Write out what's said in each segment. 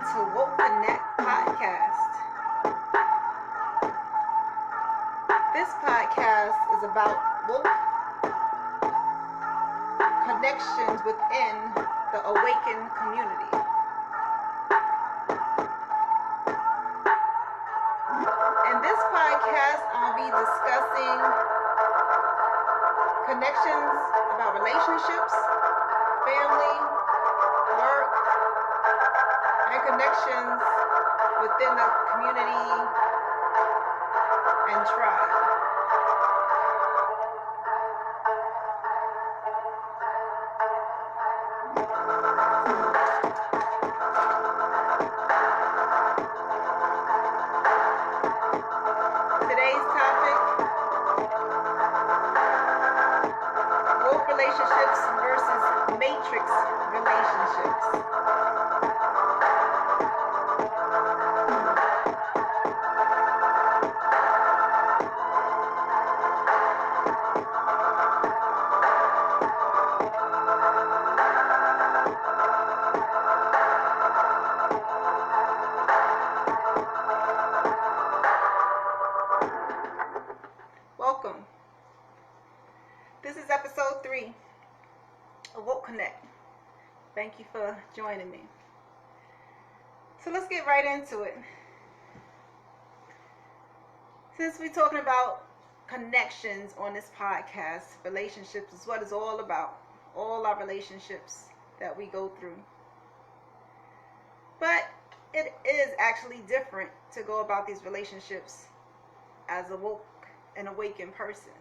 to Woke Connect podcast. This podcast is about woke connections within the awakened community. In this podcast, I'll be discussing connections about relationships, family, work, and connections within the community and tribe. Today's topic: woke relationships versus matrix relationships. Welcome. This is episode 3 of Woke Connect. Thank you for joining me. So let's get right into it. Since we're talking about connections on this podcast, relationships is what it's all about. All our relationships that we go through. But it is actually different to go about these relationships as a woke and awakened person.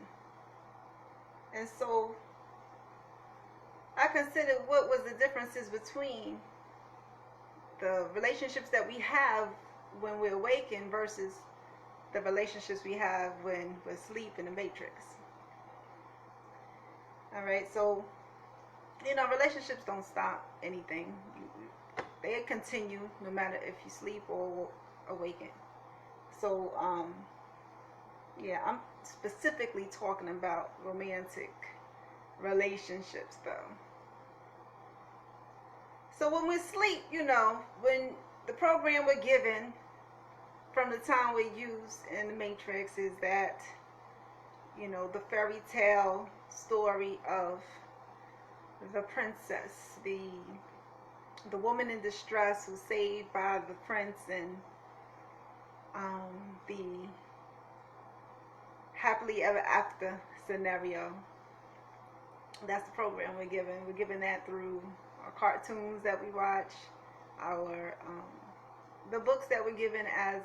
And so I considered what was the differences between the relationships that we have when we're awakened versus the relationships we have when we're asleep in the matrix. All right, so relationships don't stop anything. They continue no matter if you sleep or awaken. So I'm specifically talking about romantic relationships though. So when we sleep, when the program we're given from the time we're used in the matrix is that, the fairy tale story of the princess, the woman in distress who's saved by the prince, and the happily ever after scenario. That's the program we're given. We're given that through our cartoons that we watch, our the books that we're given as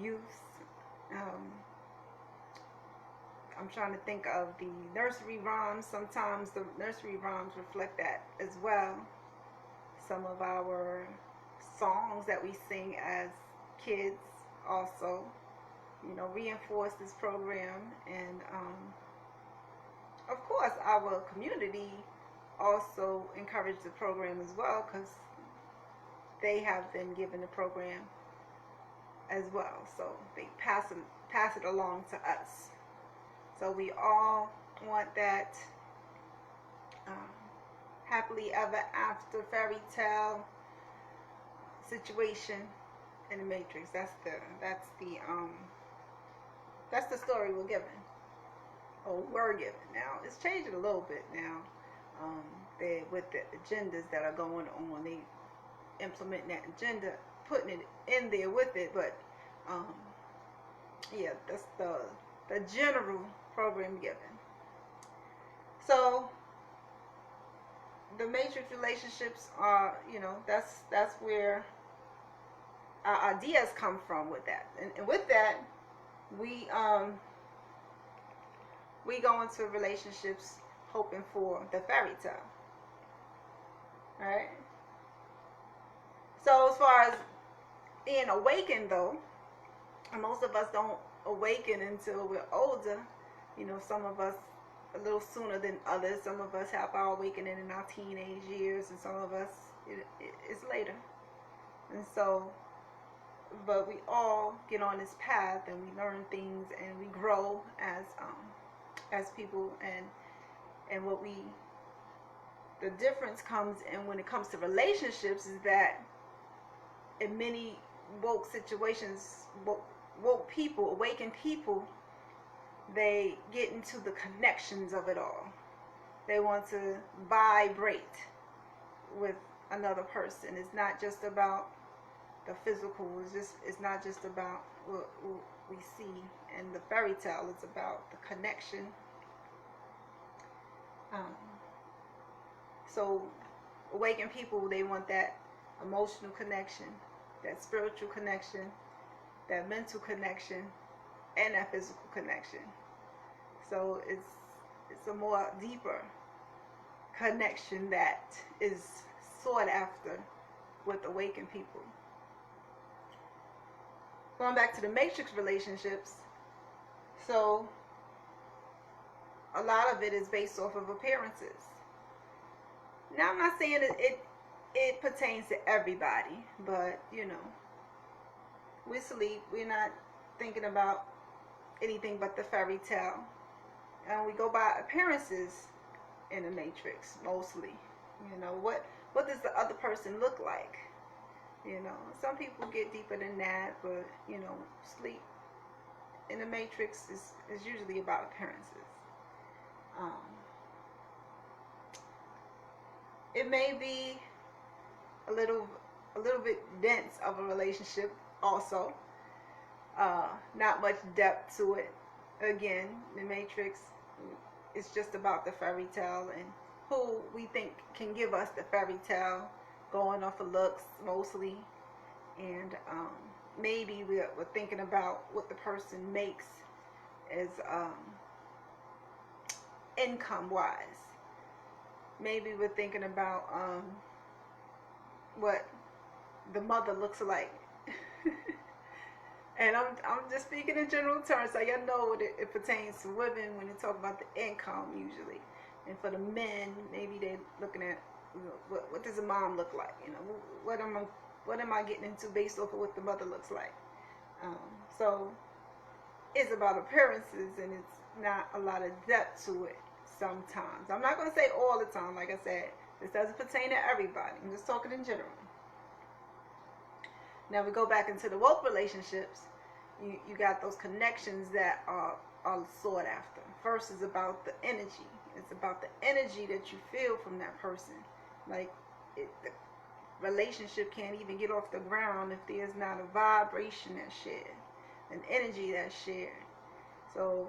youth. I'm trying to think of the nursery rhymes. Sometimes the nursery rhymes reflect that as well. Some of our songs that we sing as kids also, reinforce this program. And of course our community also encourage the program as well, because they have been given the program as well, so they pass it along to us. So we all want that happily ever after fairy tale situation in the matrix. That's the story we're given, or were given. Now it's changing a little bit now. With the agendas that are going on, they implement that agenda, putting it in there with it. But that's the general program given. So the matrix relationships are, that's where our ideas come from with that. And with that, we go into relationships hoping for the fairy tale. Alright? So as far as being awakened though, most of us don't awaken until we're older. Some of us a little sooner than others. Some of us have our awakening in our teenage years, and some of us it's later. And so, but we all get on this path and we learn things and we grow as people, and the difference comes in when it comes to relationships is that in many woke situations, woke people, awakened people, they get into the connections of it all. They want to vibrate with another person. It's not just about the physical. It's not just about what we see in the fairy tale. It's about the connection. Um, so awakened people, they want that emotional connection, that spiritual connection, that mental connection, and that physical connection. So it's a more deeper connection that is sought after with awakened people. Going back to the matrix relationships, so a lot of it is based off of appearances. Now, I'm not saying it pertains to everybody, but we sleep, we're not thinking about anything but the fairy tale, and we go by appearances in the matrix mostly. What does the other person look like? Some people get deeper than that, but sleep in the matrix is usually about appearances. It may be a little bit dense of a relationship also. Not much depth to it. Again, the matrix is just about the fairy tale and who we think can give us the fairy tale, going off of looks mostly, and maybe we're thinking about what the person makes as income wise. Maybe we're thinking about what the mother looks like. And I'm just speaking in general terms, so y'all know what it pertains to women when they talk about the income usually. And for the men, maybe they're looking at what does a mom look like? What am I getting into based off of what the mother looks like? So it's about appearances, and it's not a lot of depth to it sometimes. I'm not going to say all the time. Like I said, this doesn't pertain to everybody. I'm just talking in general. Now we go back into the woke relationships. You got those connections that are sought after. First is about the energy. It's about the energy that you feel from that person. Like the relationship can't even get off the ground if there's not a vibration that's shared, an energy that's shared. So,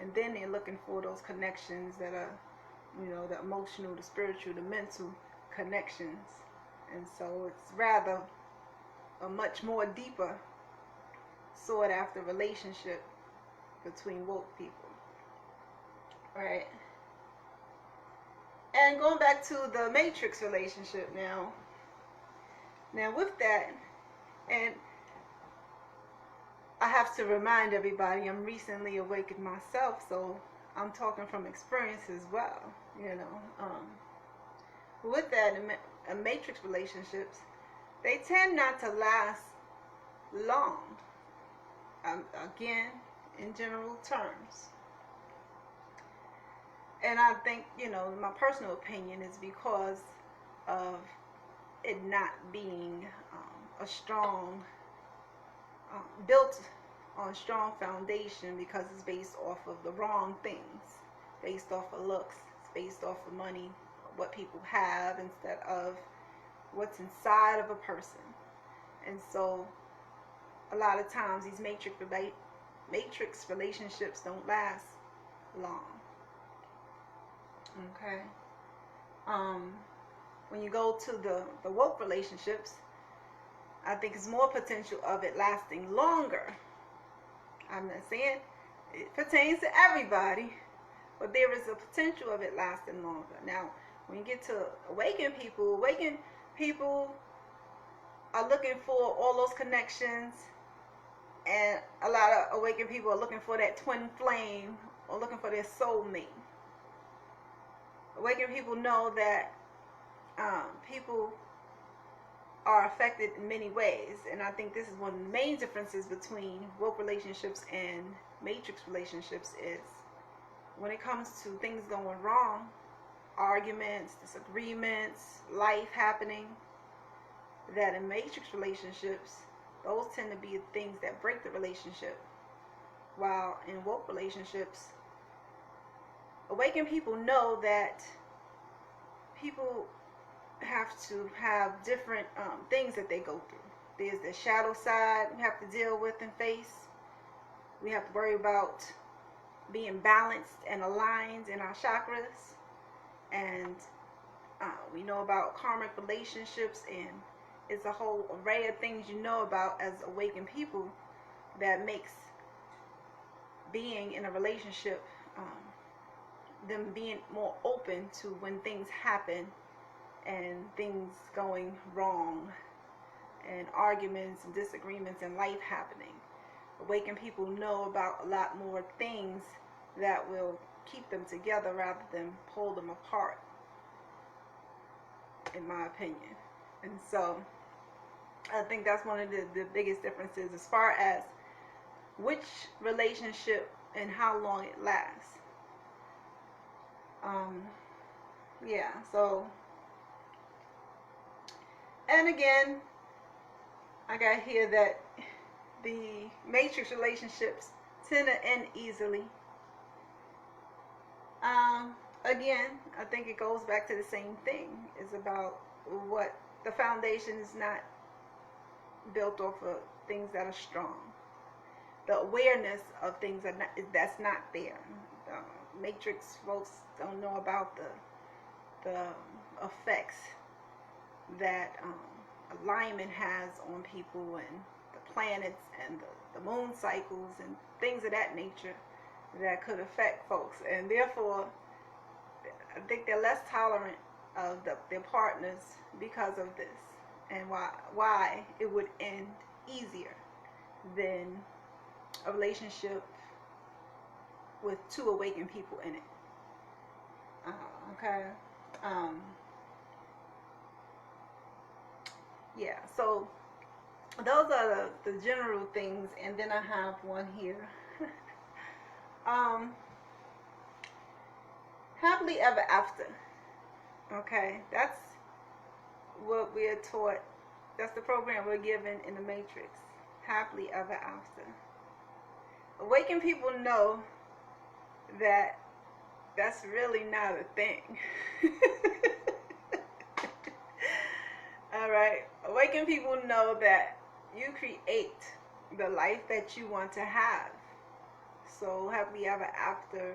and then they're looking for those connections that are, the emotional, the spiritual, the mental connections. And so it's rather a much more deeper sought after relationship between woke people. Right? And going back to the matrix relationship now with that, and I have to remind everybody, I'm recently awakened myself, so I'm talking from experience as well. With that, in matrix relationships, they tend not to last long. Again, in general terms. And I think, my personal opinion is because of it not being a strong, built on a strong foundation, because it's based off of the wrong things, based off of looks, it's based off of money, what people have, instead of what's inside of a person. And so a lot of times these matrix relationships don't last long. Okay. When you go to the woke relationships, I think it's more potential of it lasting longer. I'm not saying it pertains to everybody, but there is a potential of it lasting longer. Now, when you get to awakened people are looking for all those connections, and a lot of awakened people are looking for that twin flame, or looking for their soulmate. Awakened people know that people are affected in many ways, and I think this is one of the main differences between woke relationships and matrix relationships is when it comes to things going wrong, arguments, disagreements, life happening, that in matrix relationships, those tend to be the things that break the relationship. While in woke relationships, awakened people know that people have to have different things that they go through. There's the shadow side we have to deal with and face. We have to worry about being balanced and aligned in our chakras. And we know about karmic relationships, and it's a whole array of things you know about as awakened people that makes being in a relationship, them being more open to when things happen and things going wrong and arguments and disagreements and life happening. Awakened people know about a lot more things that will keep them together rather than pull them apart, in my opinion. And so I think that's one of the biggest differences as far as which relationship and how long it lasts. Yeah, so, and again, I got here that the matrix relationships tend to end easily. Again, I think it goes back to the same thing. It's about what the foundation is not built off of things that are strong. The awareness of things that's not there. Matrix folks don't know about the effects that alignment has on people and the planets and the moon cycles and things of that nature that could affect folks, and therefore I think they're less tolerant of their partners because of this, and why it would end easier than a relationship with two awakened people in it. Okay. Yeah, so those are the general things, and then I have one here. Happily ever after. Okay, that's what we are taught. That's the program we're given in the Matrix. Happily ever after. Awakened people know that that's really not a thing. All right. Awakened people know that you create the life that you want to have. So happily ever after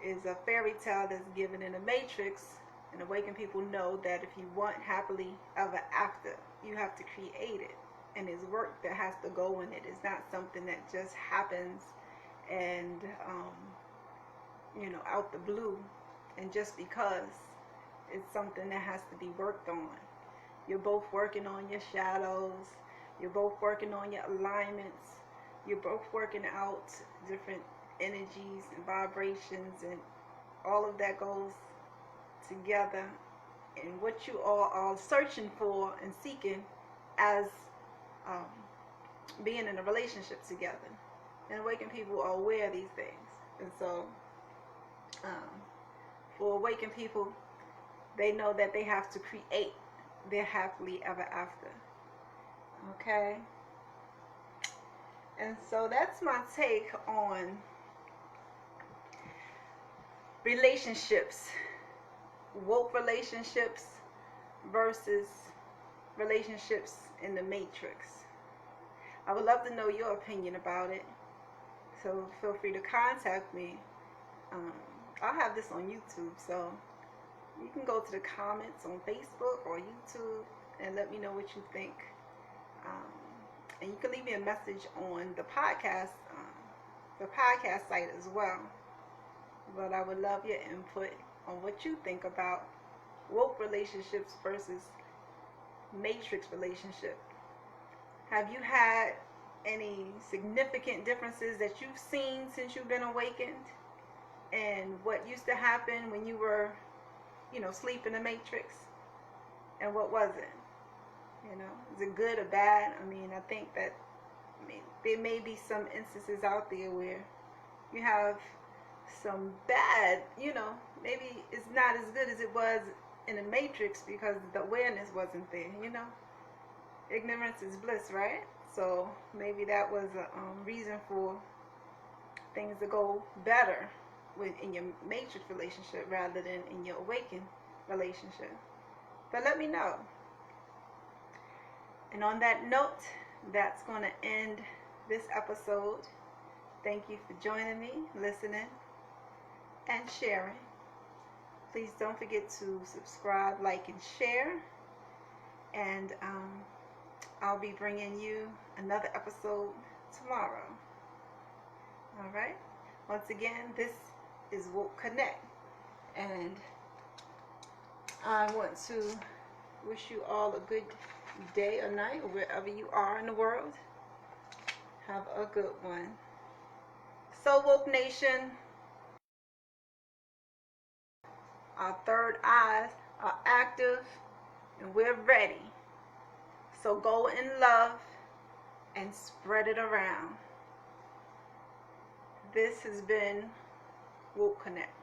is a fairy tale that's given in the Matrix, and awakened people know that if you want happily ever after, you have to create it, and there's work that has to go in it. It's not something that just happens and out the blue, and just because. It's something that has to be worked on. You're both working on your shadows. You're both working on your alignments. You're both working out different energies and vibrations, and all of that goes together. And what you all are searching for and seeking as being in a relationship together. And awakened people are aware of these things. And so for awakened people, they know that they have to create their happily ever after. Okay? And so that's my take on relationships, woke relationships versus relationships in the Matrix. I would love to know your opinion about it. So feel free to contact me. I'll have this on YouTube, so you can go to the comments on Facebook or YouTube and let me know what you think. And you can leave me a message on the podcast site as well. But I would love your input on what you think about woke relationships versus matrix relationship. Have you had any significant differences that you've seen since you've been awakened? And what used to happen when you were, sleep in the matrix? And what was it? Is it good or bad? I think that there may be some instances out there where you have some bad, maybe it's not as good as it was in the matrix because the awareness wasn't there, Ignorance is bliss, right? So maybe that was a reason for things to go better in your matrix relationship rather than in your awakened relationship. But let me know. And on that note, that's going to end this episode. Thank you for joining me, listening, and sharing. Please don't forget to subscribe, like, and share. And I'll be bringing you another episode tomorrow. All right? Once again, this is Woke Connect. And I want to wish you all a good day or night, or wherever you are in the world. Have a good one. So, Woke Nation, our third eyes are active and we're ready. So go in love and spread it around. This has been Woke Connect.